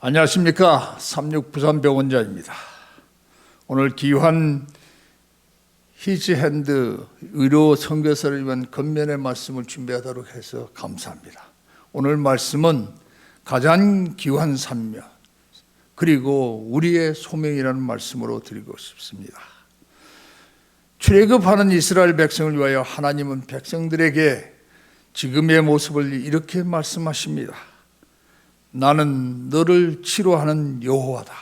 안녕하십니까. 36부산병원자입니다. 오늘 귀한 히즈핸드 의료 선교사를 위한 건면의 말씀을 준비하도록 해서 감사합니다. 오늘 말씀은 가장 귀한 산명 그리고 우리의 소명이라는 말씀으로 드리고 싶습니다. 출애굽하는 이스라엘 백성을 위하여 하나님은 백성들에게 지금의 모습을 이렇게 말씀하십니다. 나는 너를 치료하는 여호와다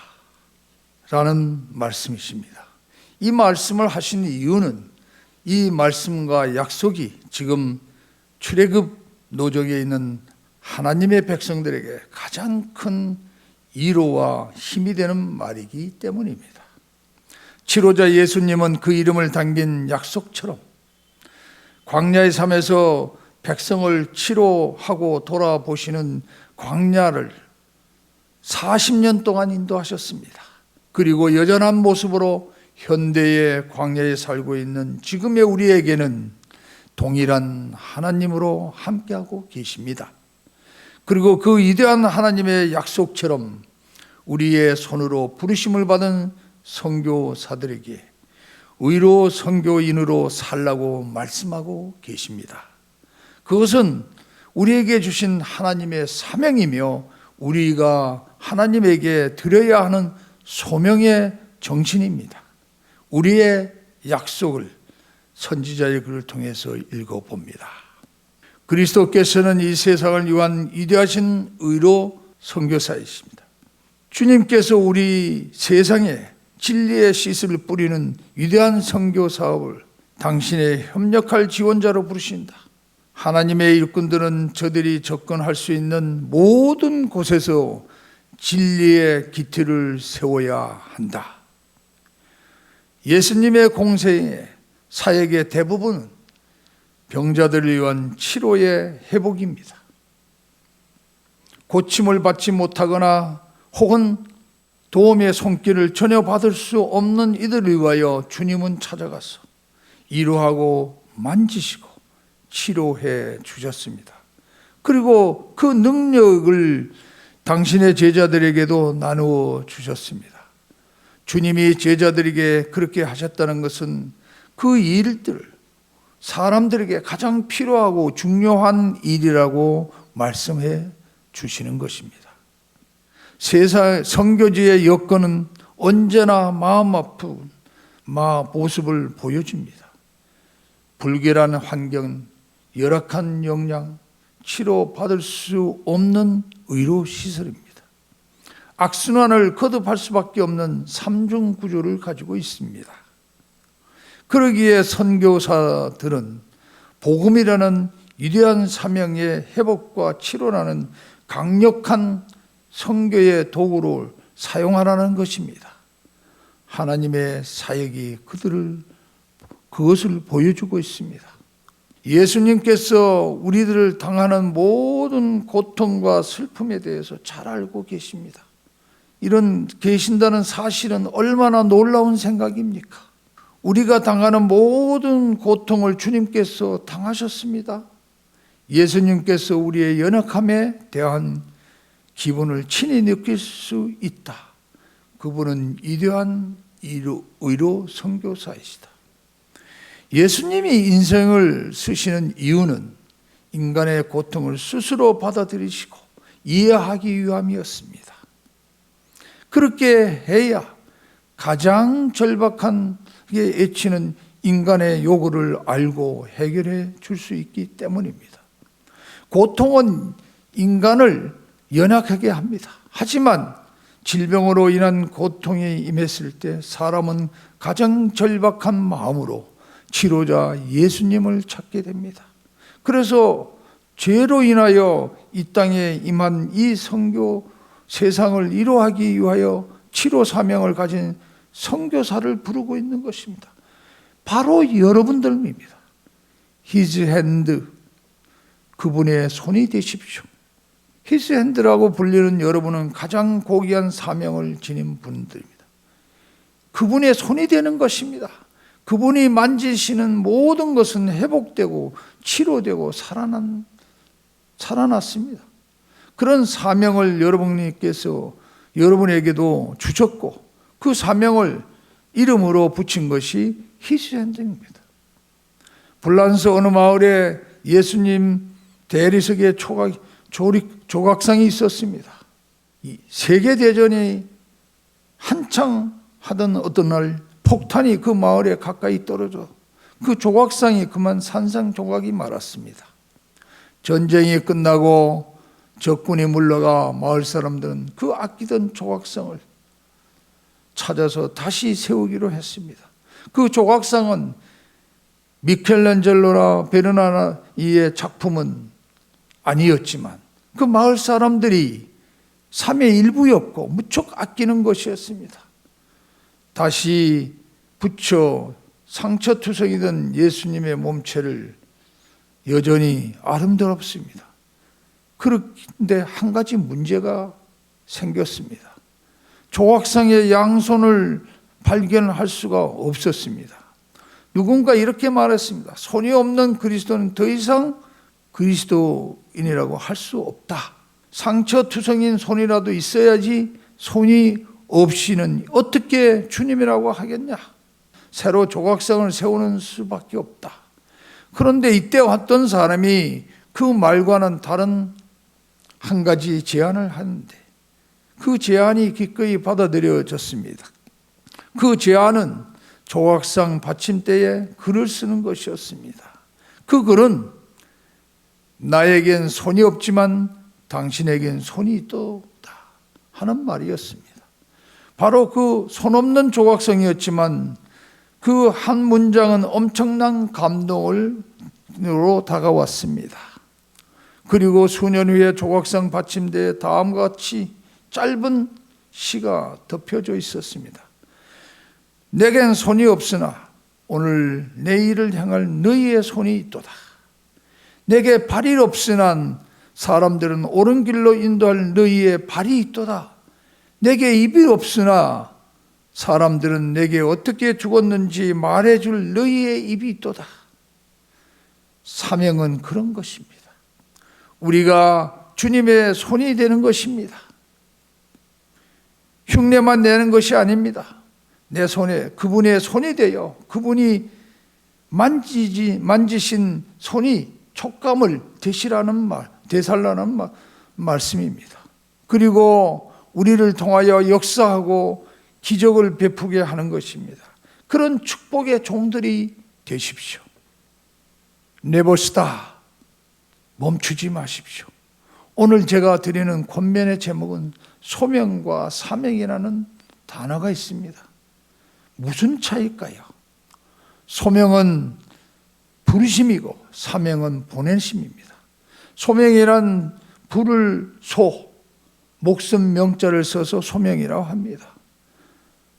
라는 말씀이십니다. 이 말씀을 하신 이유는 이 말씀과 약속이 지금 출애굽 노적에 있는 하나님의 백성들에게 가장 큰 위로와 힘이 되는 말이기 때문입니다. 치료자 예수님은 그 이름을 담긴 약속처럼 광야의 삶에서 백성을 치료하고 돌아보시는 광야를 40년 동안 인도하셨습니다. 그리고 여전한 모습으로 현대의 광야에 살고 있는 지금의 우리에게는 동일한 하나님으로 함께하고 계십니다. 그리고 그 위대한 하나님의 약속처럼 우리의 손으로 부르심을 받은 선교사들에게 의로 선교인으로 살라고 말씀하고 계십니다. 그것은 우리에게 주신 하나님의 사명이며 우리가 하나님에게 드려야 하는 소명의 정신입니다. 우리의 약속을 선지자의 글을 통해서 읽어봅니다. 그리스도께서는 이 세상을 위한 위대하신 의로 선교사이십니다. 주님께서 우리 세상에 진리의 씨앗을 뿌리는 위대한 선교 사업을 당신의 협력할 지원자로 부르신다. 하나님의 일꾼들은 저들이 접근할 수 있는 모든 곳에서 진리의 기틀을 세워야 한다. 예수님의 공생의 사역의 대부분은 병자들을 위한 치료의 회복입니다. 고침을 받지 못하거나 혹은 도움의 손길을 전혀 받을 수 없는 이들을 위하여 주님은 찾아가서 위로하고 만지시고 치료해 주셨습니다. 그리고 그 능력을 당신의 제자들에게도 나누어 주셨습니다. 주님이 제자들에게 그렇게 하셨다는 것은 그 일들을 사람들에게 가장 필요하고 중요한 일이라고 말씀해 주시는 것입니다. 세상 선교지의 여건은 언제나 마음 아픈 모습을 보여줍니다. 불결한 환경, 열악한 영양, 치료받을 수 없는 의료시설입니다. 악순환을 거듭할 수밖에 없는 삼중 구조를 가지고 있습니다. 그러기에 선교사들은 복음이라는 위대한 사명의 회복과 치료라는 강력한 선교의 도구를 사용하라는 것입니다. 하나님의 사역이 그것을 보여주고 있습니다. 예수님께서 우리들을 당하는 모든 고통과 슬픔에 대해서 잘 알고 계십니다. 이런 계신다는 사실은 얼마나 놀라운 생각입니까? 우리가 당하는 모든 고통을 주님께서 당하셨습니다. 예수님께서 우리의 연약함에 대한 기분을 친히 느낄 수 있다. 그분은 위대한 의로 선교사이시다. 예수님이 인생을 쓰시는 이유는 인간의 고통을 스스로 받아들이시고 이해하기 위함이었습니다. 그렇게 해야 가장 절박하게 애치는 인간의 요구를 알고 해결해 줄 수 있기 때문입니다. 고통은 인간을 연약하게 합니다. 하지만 질병으로 인한 고통이 임했을 때 사람은 가장 절박한 마음으로 치료자 예수님을 찾게 됩니다. 그래서 죄로 인하여 이 땅에 임한 이 선교 세상을 위로하기 위하여 치료 사명을 가진 선교사를 부르고 있는 것입니다. 바로 여러분들입니다. His hand, 그분의 손이 되십시오. His hand라고 불리는 여러분은 가장 고귀한 사명을 지닌 분들입니다. 그분의 손이 되는 것입니다. 그분이 만지시는 모든 것은 회복되고 치료되고 살아났습니다. 그런 사명을 여러분께서 여러분에게도 주셨고 그 사명을 이름으로 붙인 것이 희생전입니다. 불란서 어느 마을에 예수님 대리석의 조각상이 있었습니다. 세계대전이 한창 하던 어떤 날 폭탄이 그 마을에 가까이 떨어져 그 조각상이 그만 산산조각이 말았습니다. 전쟁이 끝나고 적군이 물러가 마을 사람들은 그 아끼던 조각상을 찾아서 다시 세우기로 했습니다. 그 조각상은 미켈란젤로나 베르나리의 작품은 아니었지만 그 마을 사람들이 삶의 일부였고 무척 아끼는 것이었습니다. 다시 붙여 상처투성이던 예수님의 몸체를 여전히 아름답습니다. 그런데 한 가지 문제가 생겼습니다. 조각상의 양손을 발견할 수가 없었습니다. 누군가 이렇게 말했습니다. 손이 없는 그리스도는 더 이상 그리스도인이라고 할 수 없다. 상처투성인 손이라도 있어야지 손이 없이는 어떻게 주님이라고 하겠냐. 새로 조각상을 세우는 수밖에 없다. 그런데 이때 왔던 사람이 그 말과는 다른 한 가지 제안을 하는데 그 제안이 기꺼이 받아들여졌습니다. 그 제안은 조각상 받침대에 글을 쓰는 것이었습니다. 그 글은 나에겐 손이 없지만 당신에겐 손이 있도다 하는 말이었습니다. 바로 그 손 없는 조각상이었지만 그 한 문장은 엄청난 감동으로 다가왔습니다. 그리고 수년 후에 조각상 받침대에 다음과 같이 짧은 시가 덮여져 있었습니다. 내겐 손이 없으나 오늘 내일을 향할 너희의 손이 있도다. 내게 발이 없으나 사람들은 옳은 길로 인도할 너희의 발이 있도다. 내게 입이 없으나 사람들은 내게 어떻게 죽었는지 말해줄 너희의 입이 있도다. 사명은 그런 것입니다. 우리가 주님의 손이 되는 것입니다. 흉내만 내는 것이 아닙니다. 내 손에 그분의 손이 되어 그분이 만지신 손이 촉감을 되살라는 말씀입니다. 그리고 우리를 통하여 역사하고 기적을 베푸게 하는 것입니다. 그런 축복의 종들이 되십시오. 네버스다. 멈추지 마십시오. 오늘 제가 드리는 권면의 제목은 소명과 사명이라는 단어가 있습니다. 무슨 차이일까요? 소명은 부르심이고 사명은 보내심입니다. 소명이란 불을 목숨 명자를 써서 소명이라고 합니다.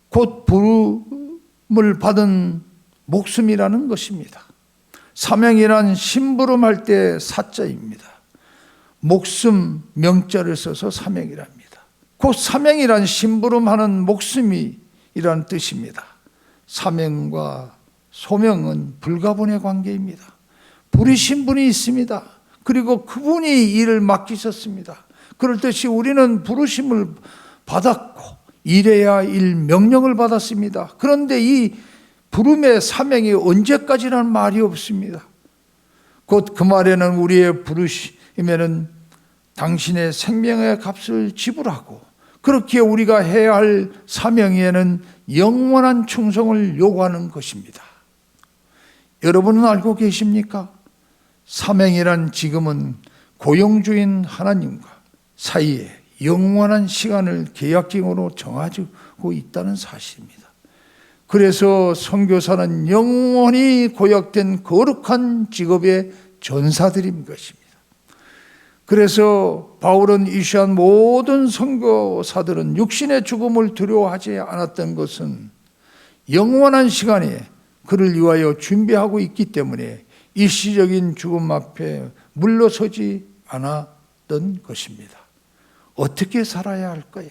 곧 부름을 받은 목숨이라는 것입니다. 사명이란 심부름할 때 사자입니다. 목숨 명자를 써서 사명이랍니다. 곧 사명이란 심부름하는 목숨이란 뜻입니다. 사명과 소명은 불가분의 관계입니다. 부르신 분이 있습니다. 그리고 그분이 일을 맡기셨습니다. 그렇듯이 우리는 부르심을 받았고 일해야 일 명령을 받았습니다. 그런데 이 부름의 사명이 언제까지라는 말이 없습니다. 곧 그 말에는 우리의 부르심에는 당신의 생명의 값을 지불하고 그렇게 우리가 해야 할 사명에는 영원한 충성을 요구하는 것입니다. 여러분은 알고 계십니까? 사명이란 지금은 고용주인 하나님과 사이에 영원한 시간을 계약직으로 정하고 있다는 사실입니다. 그래서 선교사는 영원히 고약된 거룩한 직업의 전사들인 것입니다. 그래서 바울은 이시한 모든 선교사들은 육신의 죽음을 두려워하지 않았던 것은 영원한 시간에 그를 위하여 준비하고 있기 때문에 일시적인 죽음 앞에 물러서지 않았던 것입니다. 어떻게 살아야 할까요?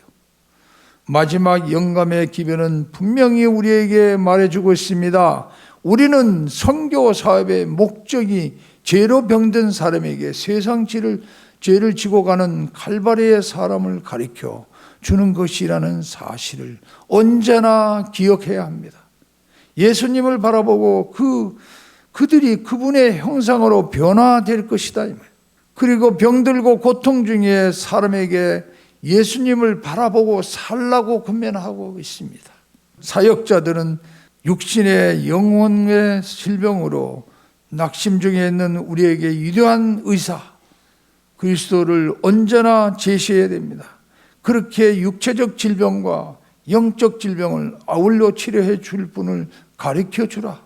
마지막 영감의 기별은 분명히 우리에게 말해주고 있습니다. 우리는 선교 사업의 목적이 죄로 병든 사람에게 세상 죄를 지고 가는 칼바리의 사람을 가리켜 주는 것이라는 사실을 언제나 기억해야 합니다. 예수님을 바라보고 그들이 그분의 형상으로 변화될 것이다. 그리고 병들고 고통 중에 사람에게 예수님을 바라보고 살라고 권면하고 있습니다. 사역자들은 육신의 영혼의 질병으로 낙심 중에 있는 우리에게 위대한 의사 그리스도를 언제나 제시해야 됩니다. 그렇게 육체적 질병과 영적 질병을 아울러 치료해 줄 분을 가르쳐 주라.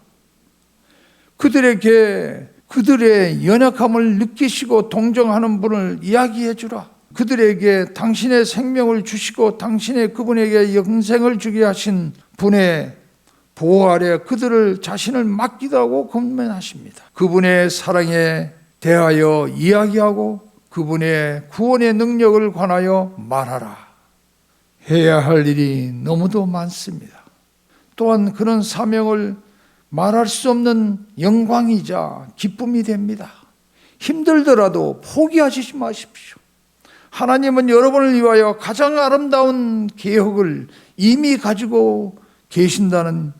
그들에게 그들의 연약함을 느끼시고 동정하는 분을 이야기해 주라. 그들에게 당신의 생명을 주시고 당신의 그분에게 영생을 주게 하신 분의 보호 아래 그들을 자신을 맡기도 하고 권면하십니다. 그분의 사랑에 대하여 이야기하고 그분의 구원의 능력을 관하여 말하라. 해야 할 일이 너무도 많습니다. 또한 그런 사명을 말할 수 없는 영광이자 기쁨이 됩니다. 힘들더라도 포기하지 마십시오. 하나님은 여러분을 위하여 가장 아름다운 계획을 이미 가지고 계신다는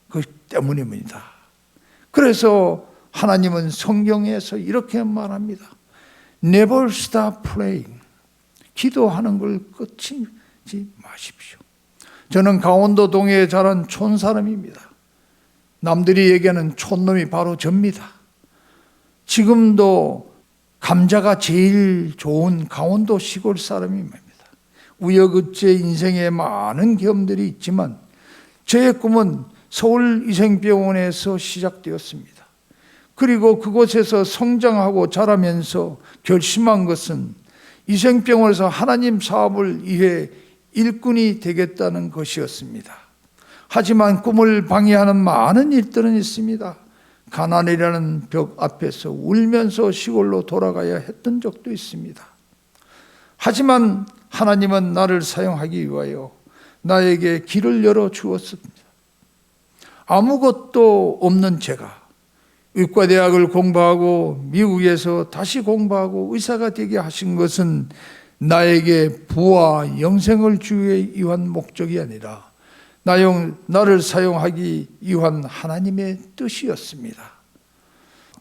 것 때문입니다. 그래서 하나님은 성경에서 이렇게 말합니다. Never stop praying. 기도하는 걸 끝이지 마십시오. 저는 강원도 동해에 자란 촌 사람입니다. 남들이 얘기하는 촌놈이 바로 접니다. 지금도 감자가 제일 좋은 강원도 시골 사람입니다. 우여곡절 인생에 많은 경험들이 있지만 저의 꿈은 서울위생병원에서 시작되었습니다. 그리고 그곳에서 성장하고 자라면서 결심한 것은 위생병원에서 하나님 사업을 위해 일꾼이 되겠다는 것이었습니다. 하지만 꿈을 방해하는 많은 일들은 있습니다. 가난이라는 벽 앞에서 울면서 시골로 돌아가야 했던 적도 있습니다. 하지만 하나님은 나를 사용하기 위하여 나에게 길을 열어 주었습니다. 아무것도 없는 제가 의과대학을 공부하고 미국에서 다시 공부하고 의사가 되게 하신 것은 나에게 부와 영생을 주기 위한 목적이 아니라 나를 사용하기 위한 하나님의 뜻이었습니다.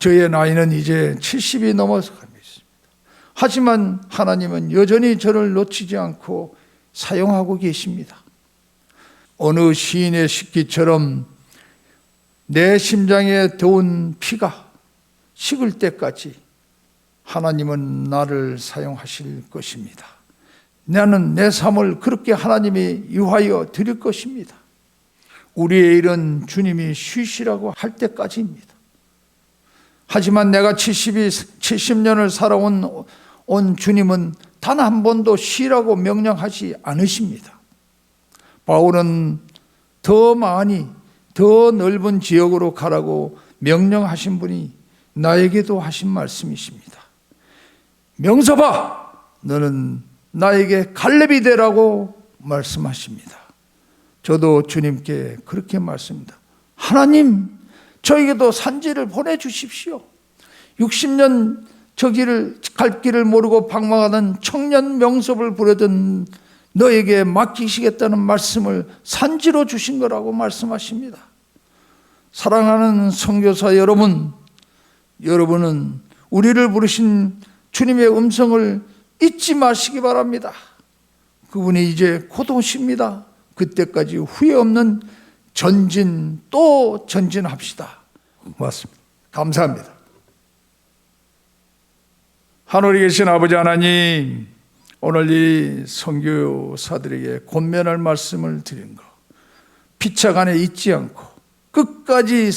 저의 나이는 이제 70이 넘어서 가고 있습니다. 하지만 하나님은 여전히 저를 놓치지 않고 사용하고 계십니다. 어느 시인의 시기처럼 내 심장에 더운 피가 식을 때까지 하나님은 나를 사용하실 것입니다. 나는 내 삶을 그렇게 하나님이 위하여 드릴 것입니다. 우리의 일은 주님이 쉬시라고 할 때까지입니다. 하지만 내가 70년을 살아온 주님은 단 한 번도 쉬라고 명령하지 않으십니다. 바울은 더 많이 더 넓은 지역으로 가라고 명령하신 분이 나에게도 하신 말씀이십니다. 명서봐, 너는 나에게 갈렙이 되라고 말씀하십니다. 저도 주님께 그렇게 말씀합니다. 하나님, 저에게도 산지를 보내주십시오. 60년 갈 길을 모르고 방황하는 청년 명섭을 부르던 너에게 맡기시겠다는 말씀을 산지로 주신 거라고 말씀하십니다. 사랑하는 선교사 여러분, 여러분은 우리를 부르신 주님의 음성을 잊지 마시기 바랍니다. 그분이 이제 곧 오십니다. 그때까지 후회 없는 전진 또 전진합시다. 고맙습니다. 감사합니다. 하늘에 계신 아버지 하나님, 오늘 이 선교사들에게 권면할 말씀을 드린 거 피착 안에 있지 않고 끝까지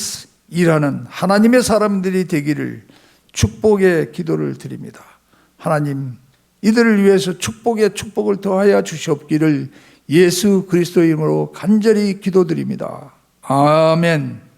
일하는 하나님의 사람들이 되기를 축복의 기도를 드립니다. 하나님, 이들을 위해서 축복의 축복을 더하여 주시옵기를 예수 그리스도 이름으로 간절히 기도드립니다. 아멘.